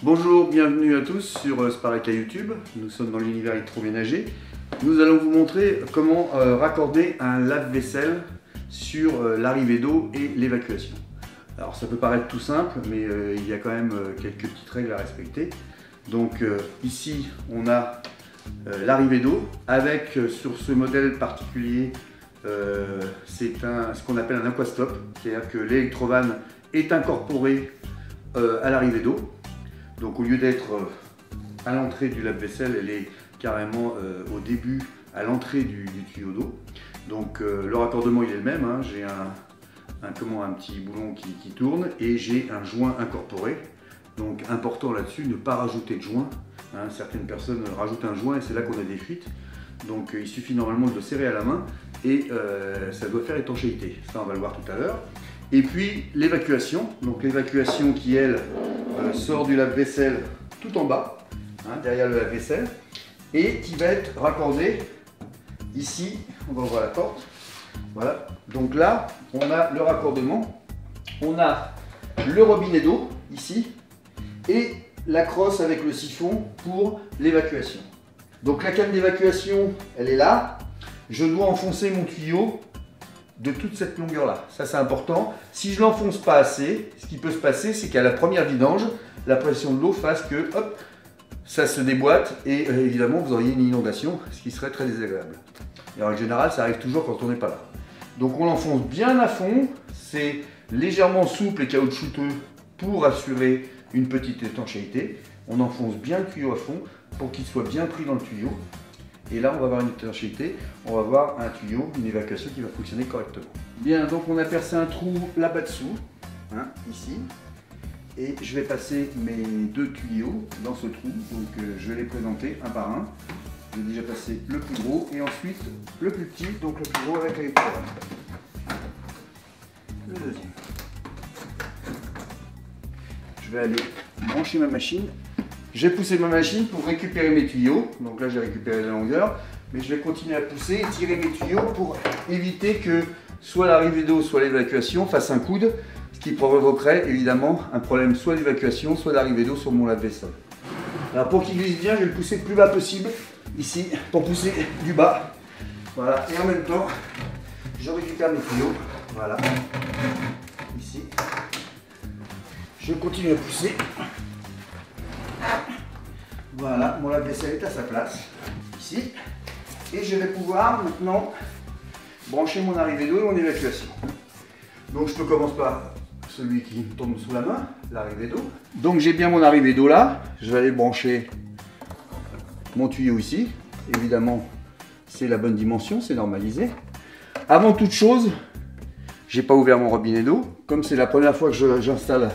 Bonjour, bienvenue à tous sur Spareka YouTube. Nous sommes dans l'univers électroménager. Nous allons vous montrer comment raccorder un lave-vaisselle sur l'arrivée d'eau et l'évacuation. Alors ça peut paraître tout simple, mais il y a quand même quelques petites règles à respecter. Donc ici on a l'arrivée d'eau avec sur ce modèle particulier c'est ce qu'on appelle un aquastop, c'est-à-dire que l'électrovanne est incorporée à l'arrivée d'eau. Donc au lieu d'être à l'entrée du lave-vaisselle, elle est carrément au début, à l'entrée du tuyau d'eau. Donc le raccordement il est le même, hein. J'ai un petit boulon qui tourne et j'ai un joint incorporé. Donc important là-dessus, ne pas rajouter de joint. Hein. Certaines personnes rajoutent un joint et c'est là qu'on a des fuites. Donc il suffit normalement de le serrer à la main et ça doit faire étanchéité. Ça on va le voir tout à l'heure. Et puis l'évacuation, donc l'évacuation qui elle sort du lave-vaisselle tout en bas, hein, derrière le lave-vaisselle, et qui va être raccordée ici, on va ouvrir la porte, voilà, donc là on a le raccordement, on a le robinet d'eau ici, et la crosse avec le siphon pour l'évacuation. Donc la canne d'évacuation, elle est là, je dois enfoncer mon tuyau de toute cette longueur là, ça c'est important. Si je l'enfonce pas assez, ce qui peut se passer c'est qu'à la première vidange, la pression de l'eau fasse que hop, ça se déboîte et évidemment vous auriez une inondation, ce qui serait très désagréable. Et en général ça arrive toujours quand on n'est pas là. Donc on l'enfonce bien à fond, c'est légèrement souple et caoutchouteux pour assurer une petite étanchéité. On enfonce bien le tuyau à fond pour qu'il soit bien pris dans le tuyau. Et là, on va avoir une étanchéité, on va avoir un tuyau, une évacuation qui va fonctionner correctement. Bien, donc on a percé un trou là-bas dessous, hein, ici. Et je vais passer mes deux tuyaux dans ce trou. Donc je vais les présenter un par un. J'ai déjà passé le plus gros et ensuite le plus petit, donc le plus gros avec l'électrode. Le deuxième. Je vais aller brancher ma machine. J'ai poussé ma machine pour récupérer mes tuyaux, donc là j'ai récupéré la longueur, mais je vais continuer à pousser et tirer mes tuyaux pour éviter que soit l'arrivée d'eau, soit l'évacuation fasse un coude, ce qui provoquerait évidemment un problème soit d'évacuation, soit d'arrivée d'eau sur mon lave-vaisselle. Alors pour qu'il glisse bien, je vais le pousser le plus bas possible, ici, pour pousser du bas. Voilà, et en même temps, je récupère mes tuyaux, voilà, ici. Je continue à pousser. Voilà, mon lave-vaisselle est à sa place, ici. Et je vais pouvoir maintenant brancher mon arrivée d'eau et mon évacuation. Donc je commence par celui qui me tombe sous la main, l'arrivée d'eau. Donc j'ai bien mon arrivée d'eau là, je vais aller brancher mon tuyau ici. Évidemment, c'est la bonne dimension, c'est normalisé. Avant toute chose, j'ai pas ouvert mon robinet d'eau. Comme c'est la première fois que j'installe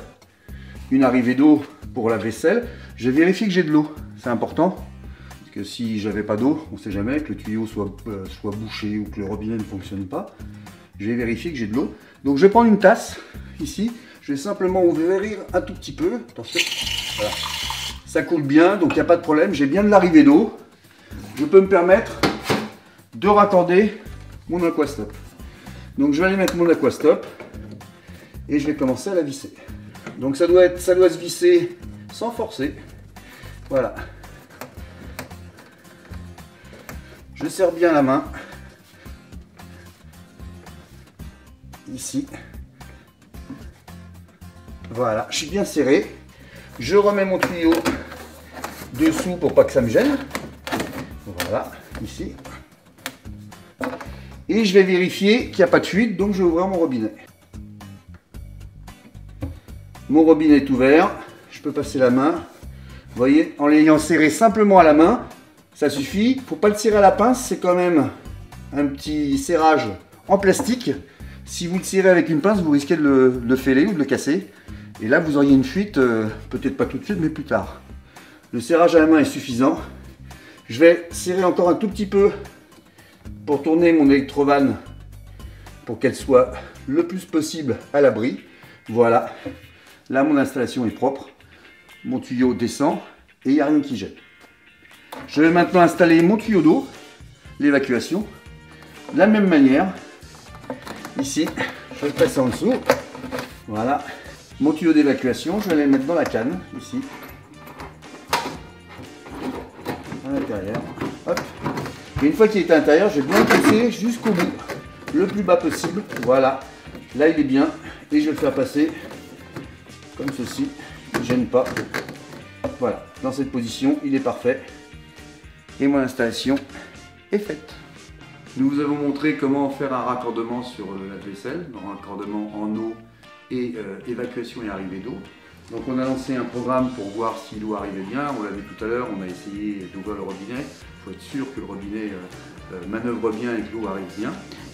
une arrivée d'eau pour la vaisselle, je vérifie que j'ai de l'eau. C'est important, parce que si j'avais pas d'eau, on ne sait jamais, que le tuyau soit bouché ou que le robinet ne fonctionne pas. Je vais vérifier que j'ai de l'eau. Donc je vais prendre une tasse, ici. Je vais simplement ouvrir un tout petit peu. Attention, voilà. Ça coule bien, donc il n'y a pas de problème. J'ai bien de l'arrivée d'eau. Je peux me permettre de raccorder mon aquastop. Donc je vais aller mettre mon aquastop et je vais commencer à la visser. Donc ça doit se visser sans forcer. Voilà. Je serre bien la main. Ici. Voilà, je suis bien serré. Je remets mon tuyau dessous pour pas que ça me gêne. Voilà, ici. Et je vais vérifier qu'il n'y a pas de fuite, donc je vais ouvrir mon robinet. Mon robinet est ouvert. Je peux passer la main. Vous voyez, en l'ayant serré simplement à la main, ça suffit. Il ne faut pas le serrer à la pince, c'est quand même un petit serrage en plastique. Si vous le serrez avec une pince, vous risquez de le fêler ou de le casser. Et là, vous auriez une fuite, peut-être pas tout de suite, mais plus tard. Le serrage à la main est suffisant. Je vais serrer encore un tout petit peu pour tourner mon électrovanne pour qu'elle soit le plus possible à l'abri. Voilà. Là, mon installation est propre. Mon tuyau descend et il n'y a rien qui gêne. Je vais maintenant installer mon tuyau d'eau, l'évacuation, de la même manière. Ici, je vais le passer en dessous. Voilà. Mon tuyau d'évacuation, je vais aller le mettre dans la canne, ici. l'intérieur. Hop. Et une fois qu'il est à l'intérieur, je vais bien pousser jusqu'au bout, le plus bas possible. Voilà, là il est bien. Et je vais le faire passer comme ceci, il ne gêne pas. Voilà, dans cette position, il est parfait. Et mon installation est faite. Nous vous avons montré comment faire un raccordement sur le lave-vaisselle, un raccordement en eau et évacuation et arrivée d'eau. Donc on a lancé un programme pour voir si l'eau arrivait bien. On l'a vu tout à l'heure, on a essayé d'ouvrir le robinet. Il faut être sûr que le robinet manœuvre bien et que l'eau arrive bien.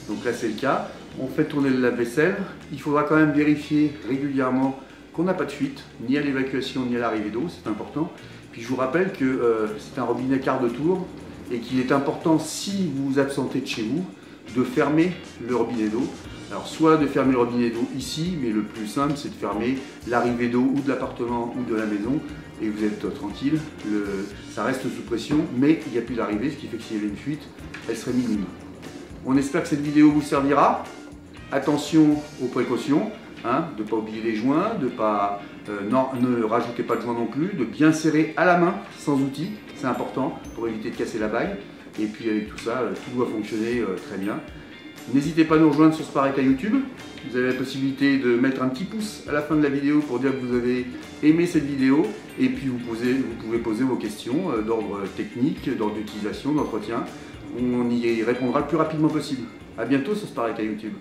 Donc là c'est le cas. On fait tourner le lave-vaisselle. Il faudra quand même vérifier régulièrement qu'on n'a pas de fuite, ni à l'évacuation ni à l'arrivée d'eau, c'est important. Puis je vous rappelle que c'est un robinet quart de tour et qu'il est important, si vous vous absentez de chez vous, de fermer le robinet d'eau. Alors soit de fermer le robinet d'eau ici, mais le plus simple c'est de fermer l'arrivée d'eau ou de l'appartement ou de la maison et vous êtes tranquille, ça reste sous pression, mais il n'y a plus d'arrivée, ce qui fait que s'il y avait une fuite, elle serait minime. On espère que cette vidéo vous servira. Attention aux précautions, hein, de ne pas oublier les joints, ne rajoutez pas de joints non plus, de bien serrer à la main, sans outil, c'est important pour éviter de casser la bague. Et puis avec tout ça, tout doit fonctionner très bien. N'hésitez pas à nous rejoindre sur Spareka YouTube. Vous avez la possibilité de mettre un petit pouce à la fin de la vidéo pour dire que vous avez aimé cette vidéo. Et puis vous pouvez poser vos questions d'ordre technique, d'ordre d'utilisation, d'entretien. On y répondra le plus rapidement possible. A bientôt sur Spareka YouTube.